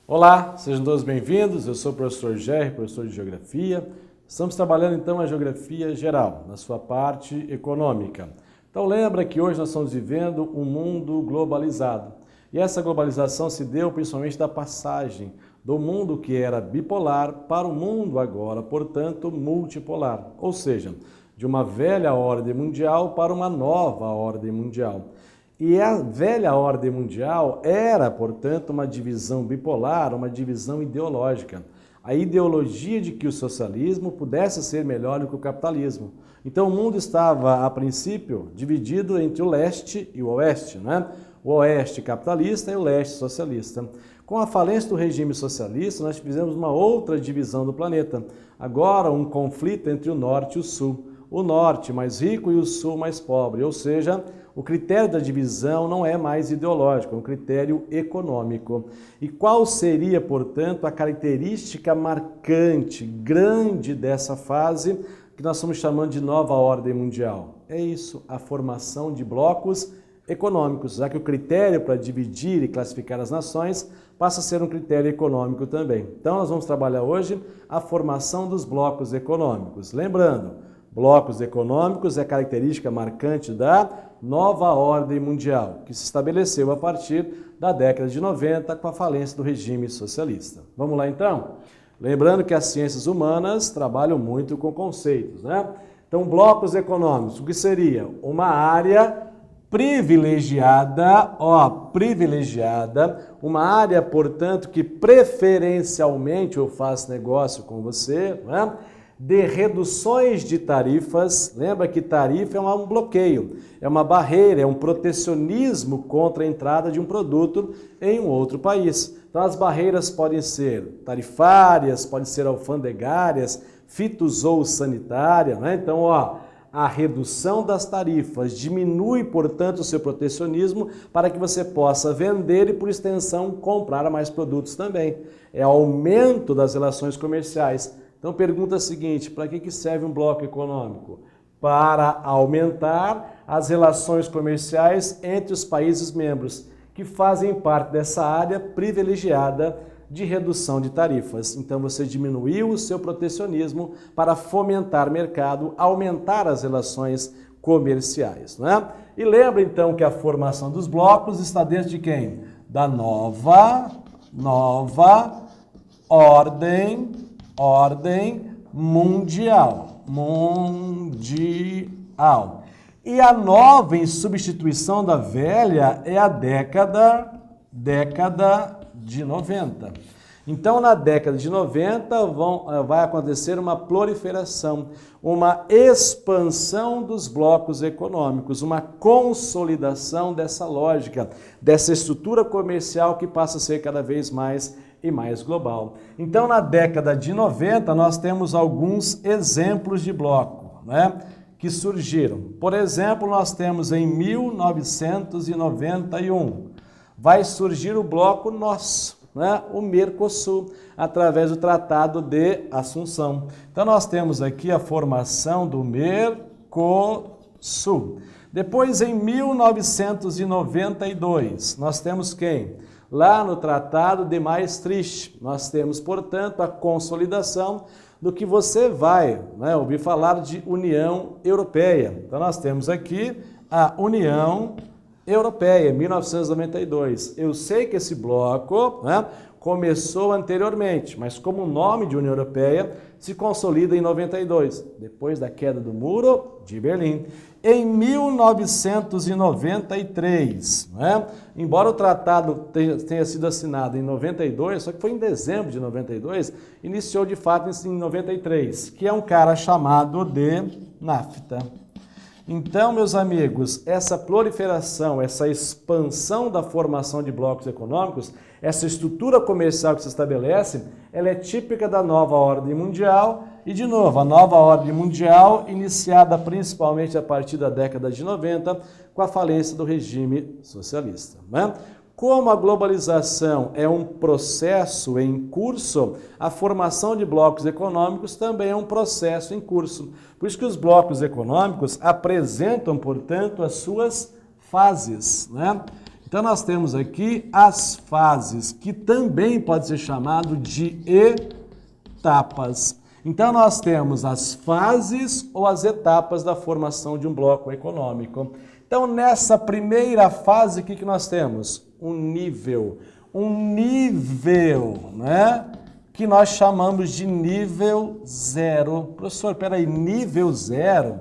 Olá, sejam todos bem-vindos. Eu sou o professor Gerry, professor de Geografia. Estamos trabalhando então a Geografia Geral, na sua parte econômica. Então lembra que hoje nós estamos vivendo um mundo globalizado. E essa globalização se deu principalmente da passagem do mundo que era bipolar para o mundo agora, portanto, multipolar. Ou seja, de uma velha ordem mundial para uma nova ordem mundial. E a velha ordem mundial era, portanto, uma divisão bipolar, uma divisão ideológica. A ideologia de que o socialismo pudesse ser melhor do que o capitalismo. Então o mundo estava, a princípio, dividido entre o leste e o oeste, né? O oeste capitalista e o leste socialista. Com a falência do regime socialista, nós fizemos uma outra divisão do planeta. Agora, um conflito entre o norte e o sul. O norte mais rico e o sul mais pobre, ou seja, o critério da divisão não é mais ideológico, é um critério econômico. E qual seria, portanto, a característica marcante, grande dessa fase que nós estamos chamando de nova ordem mundial? É isso, a formação de blocos econômicos, já que o critério para dividir e classificar as nações passa a ser um critério econômico também. Então nós vamos trabalhar hoje a formação dos blocos econômicos. Lembrando, blocos econômicos é característica marcante da nova ordem mundial, que se estabeleceu a partir da década de 90 com a falência do regime socialista. Vamos lá então? Lembrando que as ciências humanas trabalham muito com conceitos, né? Então, blocos econômicos, o que seria? Uma área privilegiada, uma área, portanto, que preferencialmente eu faço negócio com você, né? De reduções de tarifas. Lembra que tarifa é um bloqueio, é uma barreira, é um protecionismo contra a entrada de um produto em um outro país. Então as barreiras podem ser tarifárias, podem ser alfandegárias, fitossanitárias, né? Então, a redução das tarifas diminui, portanto, o seu protecionismo para que você possa vender e, por extensão, comprar mais produtos também. É aumento das relações comerciais. Então, pergunta a seguinte, para que serve um bloco econômico? Para aumentar as relações comerciais entre os países membros, que fazem parte dessa área privilegiada de redução de tarifas. Então, você diminuiu o seu protecionismo para fomentar mercado, aumentar as relações comerciais, não é? E lembra, então, que a formação dos blocos está dentro de quem? Da nova ordem mundial. E a nova, em substituição da velha, é a década de 90. Então, na década de 90, vai acontecer uma proliferação, uma expansão dos blocos econômicos, uma consolidação dessa lógica, dessa estrutura comercial que passa a ser cada vez mais e mais global. Então, na década de 90, nós temos alguns exemplos de bloco, né, que surgiram. Por exemplo, nós temos em 1991, vai surgir o bloco nosso, né, o Mercosul, através do Tratado de Assunção. Então, nós temos aqui a formação do Mercosul. Depois, em 1992, nós temos quem? Lá no Tratado de Maastricht, nós temos, portanto, a consolidação do que você vai, né, ouvir falar de União Europeia. Então, nós temos aqui a União Europeia, 1992. Eu sei que esse bloco, né, começou anteriormente, mas como o nome de União Europeia se consolida em 92, depois da queda do Muro de Berlim. Em 1993, né? Embora o tratado tenha sido assinado em 92, só que foi em dezembro de 92, iniciou de fato em 93, que é um cara chamado de NAFTA. Então, meus amigos, essa proliferação, essa expansão da formação de blocos econômicos, essa estrutura comercial que se estabelece, ela é típica da nova ordem mundial. E, de novo, a nova ordem mundial, iniciada principalmente a partir da década de 90, com a falência do regime socialista, né? Como a globalização é um processo em curso, a formação de blocos econômicos também é um processo em curso. Por isso que os blocos econômicos apresentam, portanto, as suas fases, né? Então nós temos aqui as fases, que também pode ser chamado de etapas. Então nós temos as fases ou as etapas da formação de um bloco econômico. Então nessa primeira fase, o que nós temos? Um nível, né? Que nós chamamos de nível zero. Professor, peraí, nível zero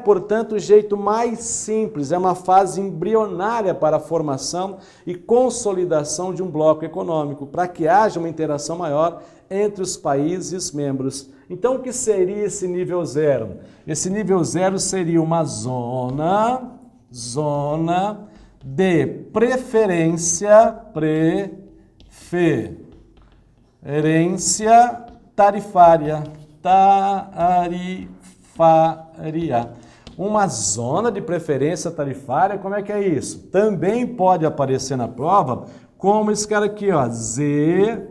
portanto, o jeito mais simples, é uma fase embrionária para a formação e consolidação de um bloco econômico, para que haja uma interação maior entre os países membros. Então, o que seria esse nível zero? Esse nível zero seria uma zona de preferência tarifária. Uma zona de preferência tarifária, como é que é isso? Também pode aparecer na prova como esse cara aqui, ó, ZPT.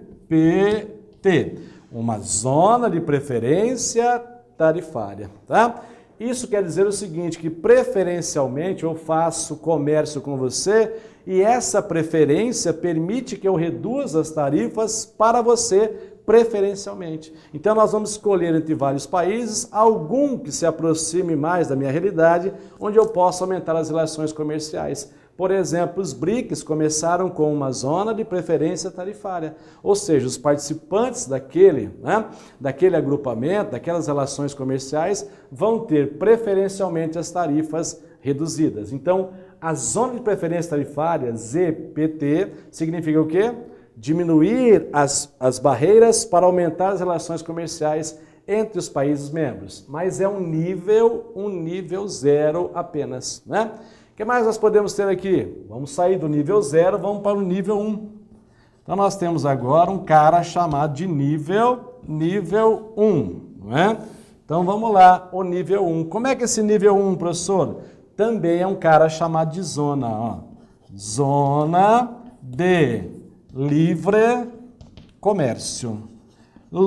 Uma zona de preferência tarifária, tá? Isso quer dizer o seguinte, que preferencialmente eu faço comércio com você e essa preferência permite que eu reduza as tarifas para você preferencialmente. Então nós vamos escolher entre vários países algum que se aproxime mais da minha realidade, onde eu possa aumentar as relações comerciais. Por exemplo, os BRICS começaram com uma zona de preferência tarifária, ou seja, os participantes daquele agrupamento, daquelas relações comerciais, vão ter preferencialmente as tarifas reduzidas. Então, a zona de preferência tarifária, ZPT, significa o quê? Diminuir as barreiras para aumentar as relações comerciais entre os países membros. Mas é um nível zero apenas, né? O que mais nós podemos ter aqui? Vamos sair do nível 0, vamos para o nível 1. Então nós temos agora um cara chamado de nível 1, não é? Então vamos lá, o nível 1. Como é que é esse nível 1, professor? Também é um cara chamado de zona, ó. Zona de livre comércio.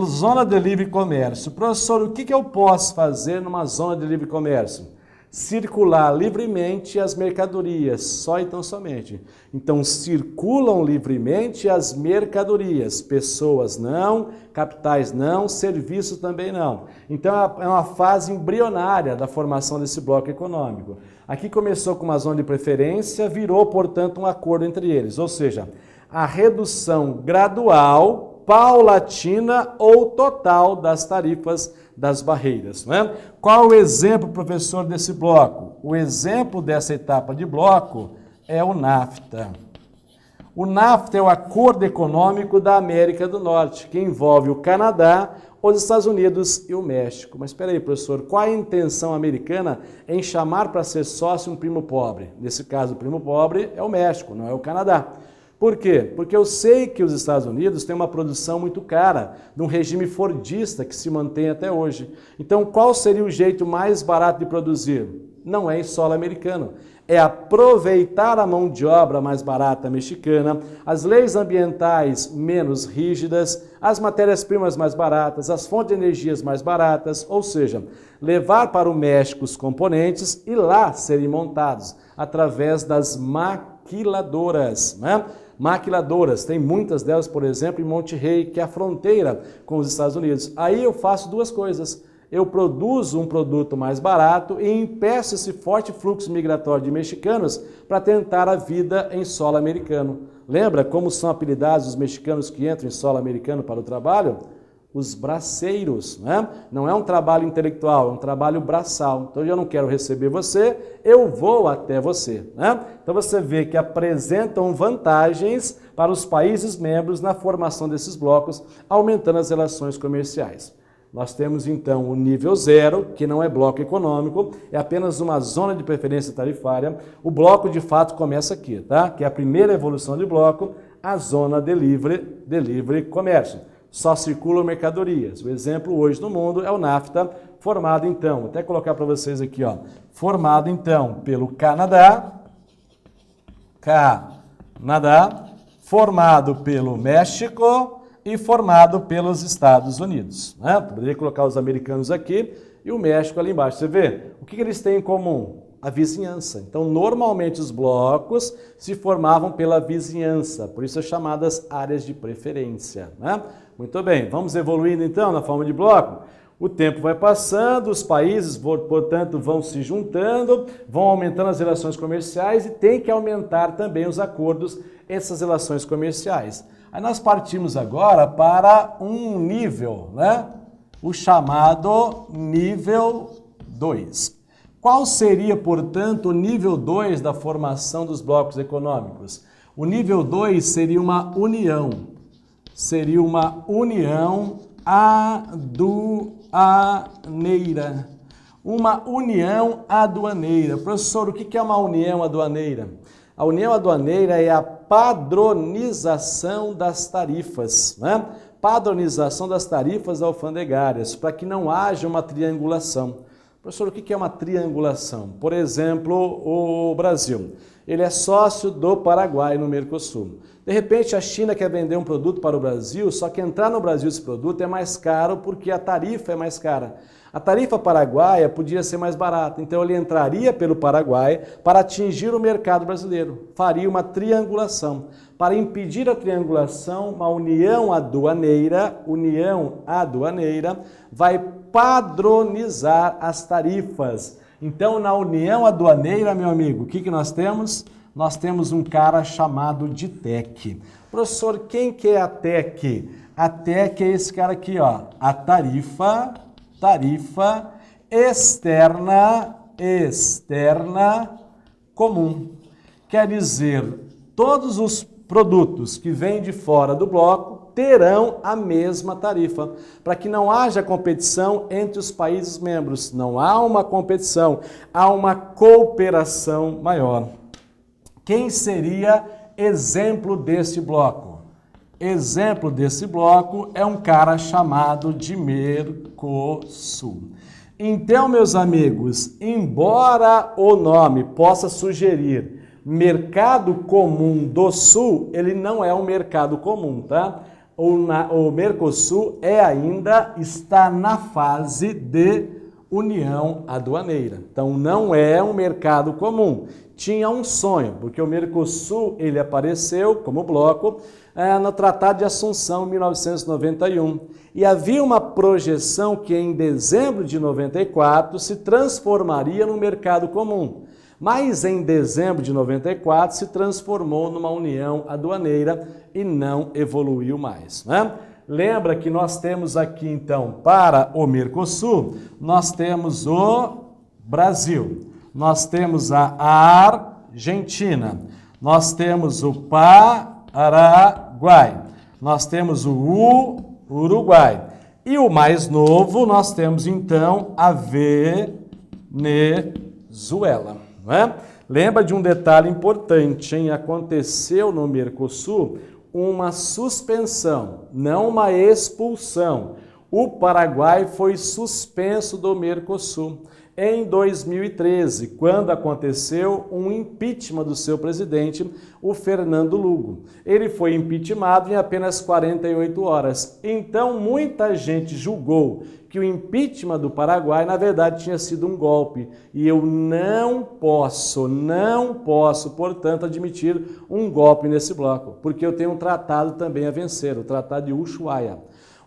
Zona de livre comércio. Professor, o que eu posso fazer numa zona de livre comércio? Circular livremente as mercadorias, só e tão somente. Então, circulam livremente as mercadorias, pessoas não, capitais não, serviços também não. Então, é uma fase embrionária da formação desse bloco econômico. Aqui começou com uma zona de preferência, virou, portanto, um acordo entre eles, ou seja, a redução gradual, paulatina ou total das tarifas das barreiras, né? Qual o exemplo, professor, desse bloco? O exemplo dessa etapa de bloco é o NAFTA. O NAFTA é o Acordo Econômico da América do Norte, que envolve o Canadá, os Estados Unidos e o México. Mas espera aí, professor, qual a intenção americana em chamar para ser sócio um primo pobre? Nesse caso, o primo pobre é o México, não é o Canadá. Por quê? Porque eu sei que os Estados Unidos têm uma produção muito cara, de um regime fordista que se mantém até hoje. Então, qual seria o jeito mais barato de produzir? Não é em solo americano. É aproveitar a mão de obra mais barata mexicana, as leis ambientais menos rígidas, as matérias-primas mais baratas, as fontes de energias mais baratas, ou seja, levar para o México os componentes e lá serem montados através das maquiladoras, né? Maquiladoras, tem muitas delas, por exemplo, em Monterrey, que é a fronteira com os Estados Unidos. Aí eu faço duas coisas. Eu produzo um produto mais barato e impeço esse forte fluxo migratório de mexicanos para tentar a vida em solo americano. Lembra como são apelidados os mexicanos que entram em solo americano para o trabalho? Os braceiros, né? Não é um trabalho intelectual, é um trabalho braçal. Então, eu não quero receber você, eu vou até você, né? Então, você vê que apresentam vantagens para os países membros na formação desses blocos, aumentando as relações comerciais. Nós temos, então, o nível 0, que não é bloco econômico, é apenas uma zona de preferência tarifária. O bloco, de fato, começa aqui, tá? Que é a primeira evolução de bloco, a zona de livre comércio. Só circulam mercadorias. O exemplo hoje no mundo é o NAFTA, formado então, vou até colocar para vocês aqui, ó, formado então pelo Canadá, Canadá, formado pelo México e formado pelos Estados Unidos. Né? Poderia colocar os americanos aqui e o México ali embaixo. Você vê, o que eles têm em comum? A vizinhança. Então, normalmente os blocos se formavam pela vizinhança, por isso são chamadas áreas de preferência. Né? Muito bem, vamos evoluindo então na forma de bloco? O tempo vai passando, os países, portanto, vão se juntando, vão aumentando as relações comerciais e tem que aumentar também os acordos essas relações comerciais. Aí nós partimos agora para um nível, né? O chamado nível 2. Qual seria, portanto, o nível 2 da formação dos blocos econômicos? O nível 2 seria uma união. Seria uma união aduaneira. Uma união aduaneira. Professor, o que é uma união aduaneira? A união aduaneira é a padronização das tarifas, né? Padronização das tarifas alfandegárias, para que não haja uma triangulação. Professor, o que é uma triangulação? Por exemplo, o Brasil. Ele é sócio do Paraguai no Mercosul. De repente, a China quer vender um produto para o Brasil, só que entrar no Brasil esse produto é mais caro porque a tarifa é mais cara. A tarifa paraguaia podia ser mais barata, então ele entraria pelo Paraguai para atingir o mercado brasileiro. Faria uma triangulação. Para impedir a triangulação, uma união aduaneira vai padronizar as tarifas. Então, na união aduaneira, meu amigo, o que nós temos? Nós temos um cara chamado de TEC. Professor, quem que é a TEC? A TEC é esse cara aqui, ó, a tarifa externa comum. Quer dizer, todos os produtos que vêm de fora do bloco terão a mesma tarifa, para que não haja competição entre os países membros. Não há uma competição, há uma cooperação maior. Quem seria exemplo desse bloco? Exemplo desse bloco é um cara chamado de Mercosul. Então, meus amigos, embora o nome possa sugerir mercado comum do Sul, ele não é um mercado comum, tá? O Mercosul está na fase de união aduaneira. Então, não é um mercado comum. Tinha um sonho, porque o Mercosul ele apareceu como bloco no Tratado de Assunção, em 1991. E havia uma projeção que em dezembro de 94 se transformaria num mercado comum. Mas em dezembro de 94 se transformou numa união aduaneira e não evoluiu mais, né? Lembra que nós temos aqui, então, para o Mercosul, nós temos o Brasil, nós temos a Argentina, nós temos o Paraguai, nós temos o Uruguai. E o mais novo, nós temos, então, a Venezuela. Não é? Lembra de um detalhe importante, hein? Aconteceu no Mercosul uma suspensão, não uma expulsão. O Paraguai foi suspenso do Mercosul em 2013, quando aconteceu um impeachment do seu presidente, o Fernando Lugo. Ele foi impeachmentado em apenas 48 horas. Então, muita gente julgou que o impeachment do Paraguai, na verdade, tinha sido um golpe. E eu não posso, portanto, admitir um golpe nesse bloco, porque eu tenho um tratado também a vencer, o Tratado de Ushuaia.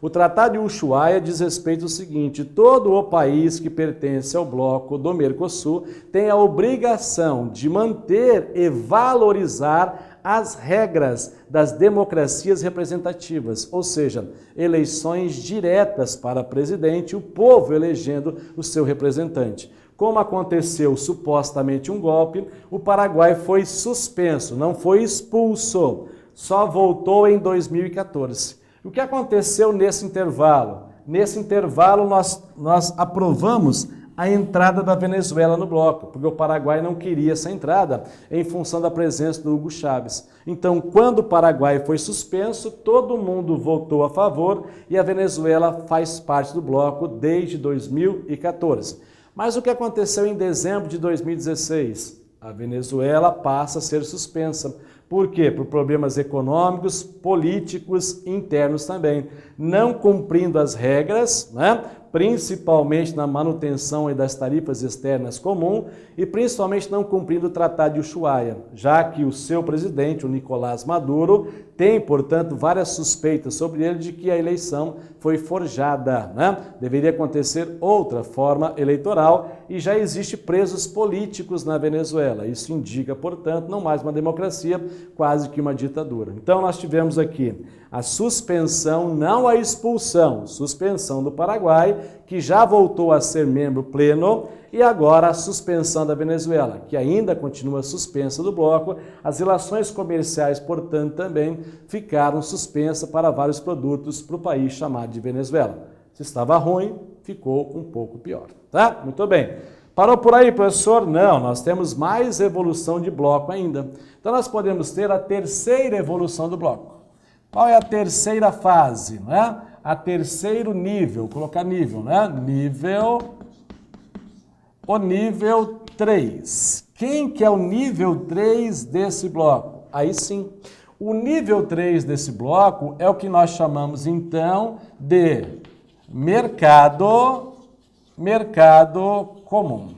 O Tratado de Ushuaia diz respeito ao seguinte: todo o país que pertence ao bloco do Mercosul tem a obrigação de manter e valorizar as regras das democracias representativas, ou seja, eleições diretas para presidente, o povo elegendo o seu representante. Como aconteceu supostamente um golpe, o Paraguai foi suspenso, não foi expulso, só voltou em 2014. O que aconteceu nesse intervalo? Nesse intervalo, nós aprovamos a entrada da Venezuela no bloco, porque o Paraguai não queria essa entrada em função da presença do Hugo Chávez. Então, quando o Paraguai foi suspenso, todo mundo votou a favor e a Venezuela faz parte do bloco desde 2014. Mas o que aconteceu em dezembro de 2016? A Venezuela passa a ser suspensa, Por quê? Por problemas econômicos, políticos, internos também. Não cumprindo as regras, né? Principalmente na manutenção das tarifas externas comuns e principalmente não cumprindo o Tratado de Ushuaia, já que o seu presidente, o Nicolás Maduro, tem, portanto, várias suspeitas sobre ele de que a eleição foi forjada, né? Deveria acontecer outra forma eleitoral e já existe presos políticos na Venezuela. Isso indica, portanto, não mais uma democracia, quase que uma ditadura. Então nós tivemos aqui a suspensão, não a expulsão, suspensão do Paraguai, que já voltou a ser membro pleno, e agora a suspensão da Venezuela, que ainda continua suspensa do bloco. As relações comerciais, portanto, também ficaram suspensas para vários produtos para o país chamado de Venezuela. Se estava ruim, ficou um pouco pior, tá? Muito bem. Parou por aí, professor? Não, nós temos mais evolução de bloco ainda. Então nós podemos ter a terceira evolução do bloco. Qual é a terceira fase, né? A terceiro nível, vou colocar nível, né? O nível 3. Quem que é o nível 3 desse bloco? Aí sim, o nível 3 desse bloco é o que nós chamamos então de mercado comum.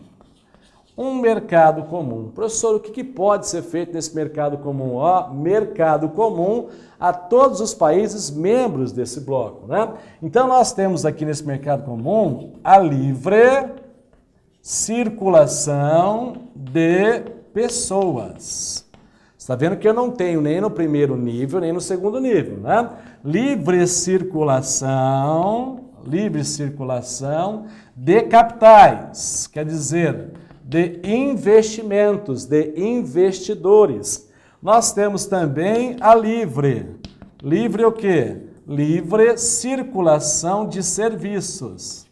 Um mercado comum. Professor, o que pode ser feito nesse mercado comum? Ó, mercado comum a todos os países membros desse bloco, né? Então nós temos aqui nesse mercado comum a livre circulação de pessoas. Está vendo que eu não tenho nem no primeiro nível, nem no segundo nível, né? Livre circulação de capitais, quer dizer, de investimentos, de investidores. Nós temos também a livre o quê? Livre circulação de serviços.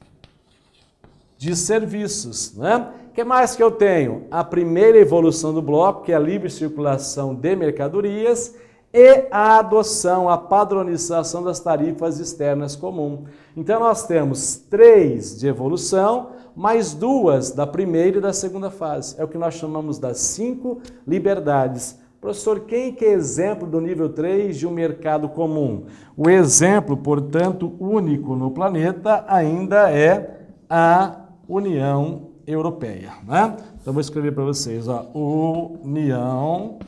Né? O que mais que eu tenho? A primeira evolução do bloco, que é a livre circulação de mercadorias, e a adoção, a padronização das tarifas externas comuns. Então nós temos 3 de evolução, mais 2 da primeira e da segunda fase. É o que nós chamamos das 5 liberdades. Professor, quem que é exemplo do nível 3 de um mercado comum? O exemplo, portanto, único no planeta ainda é a União Europeia, né? Então vou escrever para vocês, ó, União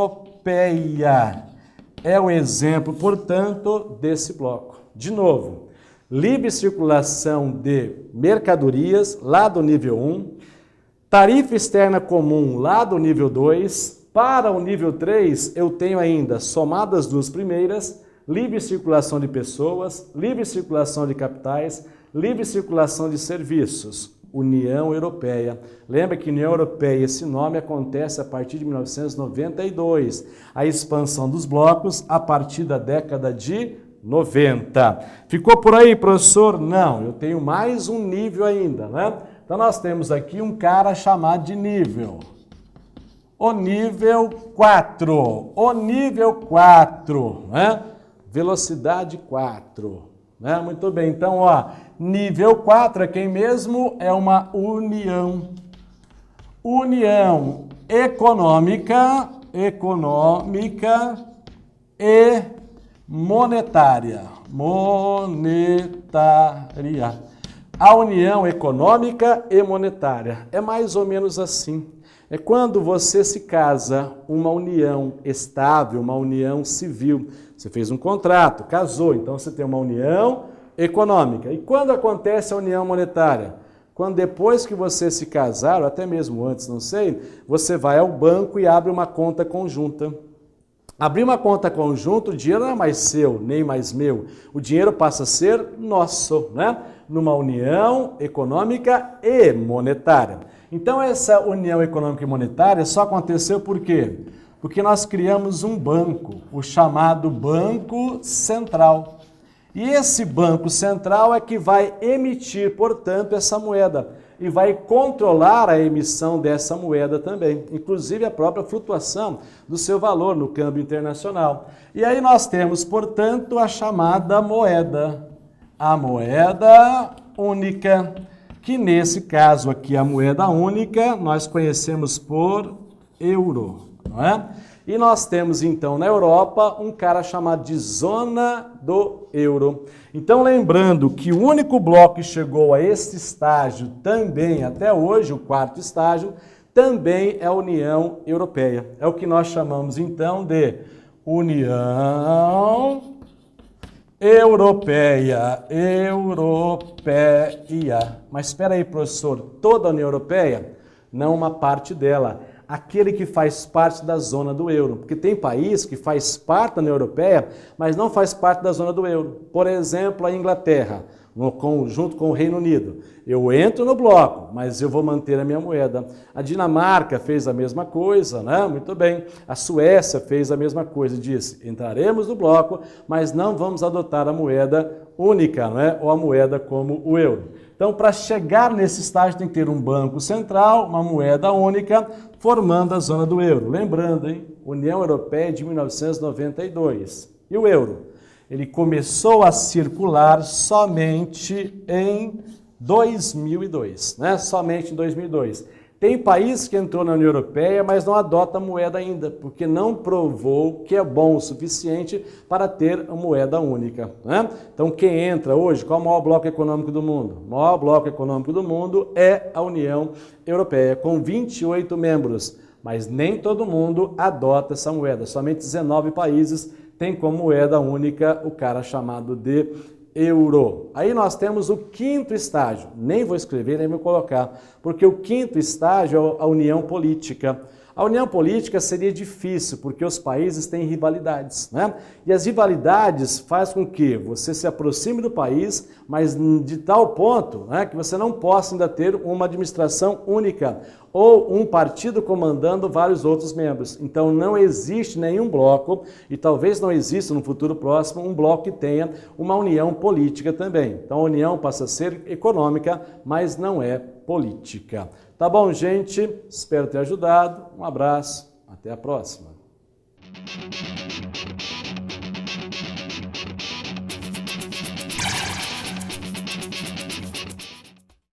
Europeia é o exemplo, portanto, desse bloco. De novo, livre circulação de mercadorias, lá do nível 1, tarifa externa comum, lá do nível 2, para o nível 3, eu tenho ainda, somadas as 2 primeiras, livre circulação de pessoas, livre circulação de capitais, livre circulação de serviços. União Europeia. Lembra que União Europeia, esse nome acontece a partir de 1992. A expansão dos blocos a partir da década de 90. Ficou por aí, professor? Não, eu tenho mais um nível ainda, né? Então nós temos aqui um cara chamado de nível. O nível 4. O nível 4, né? Velocidade 4. Né? Muito bem, então, ó, nível 4 é quem mesmo? É uma união. União econômica e monetária. A união econômica e monetária. É mais ou menos assim. É quando você se casa, uma união estável, uma união civil. Você fez um contrato, casou, então você tem uma união econômica. E quando acontece a união monetária? Quando depois que você se casar, ou até mesmo antes, não sei, você vai ao banco e abre uma conta conjunta. Abrir uma conta conjunta, o dinheiro não é mais seu, nem mais meu. O dinheiro passa a ser nosso, né? Numa união econômica e monetária. Então essa união econômica e monetária só aconteceu por quê? Porque nós criamos um banco, o chamado Banco Central. E esse Banco Central é que vai emitir, portanto, essa moeda e vai controlar a emissão dessa moeda também, inclusive a própria flutuação do seu valor no câmbio internacional. E aí nós temos, portanto, a chamada moeda, a moeda única, que nesse caso aqui, a moeda única, nós conhecemos por euro, não é? E nós temos, então, na Europa, um cara chamado de zona do euro. Então, lembrando que o único bloco que chegou a esse estágio também, até hoje, o quarto estágio, também é a União Europeia. É o que nós chamamos, então, de União Europeia. Mas espera aí, professor, toda a União Europeia? Não uma parte dela. Aquele que faz parte da zona do euro. Porque tem país que faz parte da União Europeia, mas não faz parte da zona do euro. Por exemplo, a Inglaterra, junto com o Reino Unido. Eu entro no bloco, mas eu vou manter a minha moeda. A Dinamarca fez a mesma coisa, né? Muito bem. A Suécia fez a mesma coisa, disse, entraremos no bloco, mas não vamos adotar a moeda única, não é? Ou a moeda como o euro. Então, para chegar nesse estágio, tem que ter um banco central, uma moeda única, formando a zona do euro. Lembrando, hein? União Europeia de 1992. E o euro? Ele começou a circular somente em 2002, né? Somente em 2002. Tem país que entrou na União Europeia, mas não adota a moeda ainda, porque não provou que é bom o suficiente para ter a moeda única, né? Então, quem entra hoje, qual é o maior bloco econômico do mundo? O maior bloco econômico do mundo é a União Europeia, com 28 membros, mas nem todo mundo adota essa moeda. Somente 19 países têm como moeda única o cara chamado de euro. Aí nós temos o quinto estágio, nem vou escrever, nem vou colocar, porque o quinto estágio é a união política. A união política seria difícil, porque os países têm rivalidades, né? E as rivalidades fazem com que você se aproxime do país, mas de tal ponto, né, que você não possa ainda ter uma administração única, ou um partido comandando vários outros membros. Então não existe nenhum bloco, e talvez não exista no futuro próximo, um bloco que tenha uma união política também. Então a união passa a ser econômica, mas não é política. Tá bom, gente? Espero ter ajudado. Um abraço. Até a próxima.